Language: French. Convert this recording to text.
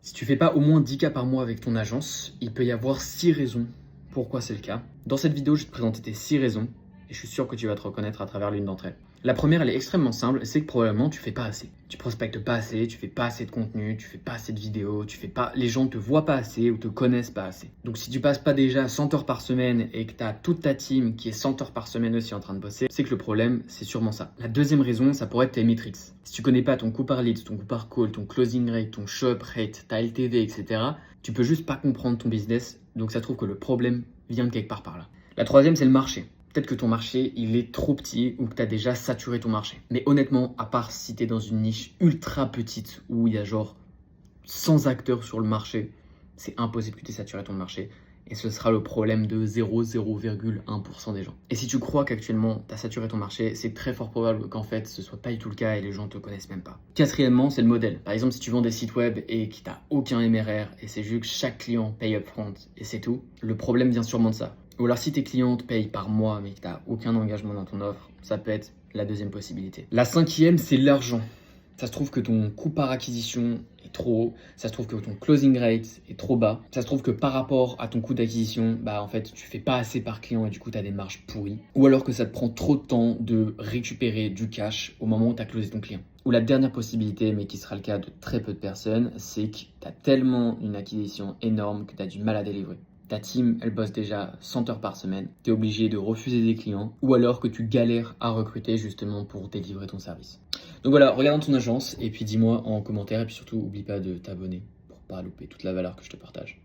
Si tu fais pas au moins 10 cas par mois avec ton agence, il peut y avoir 6 raisons pourquoi c'est le cas. Dans cette vidéo, je vais te présenter tes 6 raisons et je suis sûr que tu vas te reconnaître à travers l'une d'entre elles. La première, elle est extrêmement simple, c'est que probablement tu fais pas assez. Tu prospectes pas assez, tu fais pas assez de contenu, tu fais pas assez de vidéos, les gens te voient pas assez ou te connaissent pas assez. Donc si tu passes pas déjà 100 heures par semaine et que tu as toute ta team qui est 100 heures par semaine aussi en train de bosser, c'est que le problème, c'est sûrement ça. La deuxième raison, ça pourrait être tes metrics. Si tu connais pas ton coût par lead, ton coût par call, ton closing rate, ton shop rate, ta LTV, etc., tu peux juste pas comprendre ton business. Donc ça trouve que le problème vient de quelque part par là. La troisième, c'est le marché. Peut-être que ton marché, il est trop petit ou que tu as déjà saturé ton marché. Mais honnêtement, à part si tu es dans une niche ultra petite où il y a genre 100 acteurs sur le marché, c'est impossible que tu aies saturé ton marché. Et ce sera le problème de 0,1% des gens. Et si tu crois qu'actuellement, tu as saturé ton marché, c'est très fort probable qu'en fait, ce soit pas du tout le cas et les gens ne te connaissent même pas. Quatrièmement, c'est le modèle. Par exemple, si tu vends des sites web et que tu n'as aucun MRR et c'est juste que chaque client paye upfront et c'est tout, le problème vient sûrement de ça. Ou alors si tes clients te payent par mois mais que tu n'as aucun engagement dans ton offre, ça peut être la deuxième possibilité. La cinquième, c'est l'argent. Ça se trouve que ton coût par acquisition est trop haut, ça se trouve que ton closing rate est trop bas, ça se trouve que par rapport à ton coût d'acquisition, en fait, tu fais pas assez par client et du coup, tu as des marges pourries. Ou alors que ça te prend trop de temps de récupérer du cash au moment où tu as closé ton client. Ou la dernière possibilité, mais qui sera le cas de très peu de personnes, c'est que tu as tellement une acquisition énorme que tu as du mal à délivrer. Ta team, elle bosse déjà 100 heures par semaine, tu es obligé de refuser des clients ou alors que tu galères à recruter justement pour délivrer ton service. Donc voilà, regarde dans ton agence et puis dis-moi en commentaire et puis surtout, oublie pas de t'abonner pour pas louper toute la valeur que je te partage.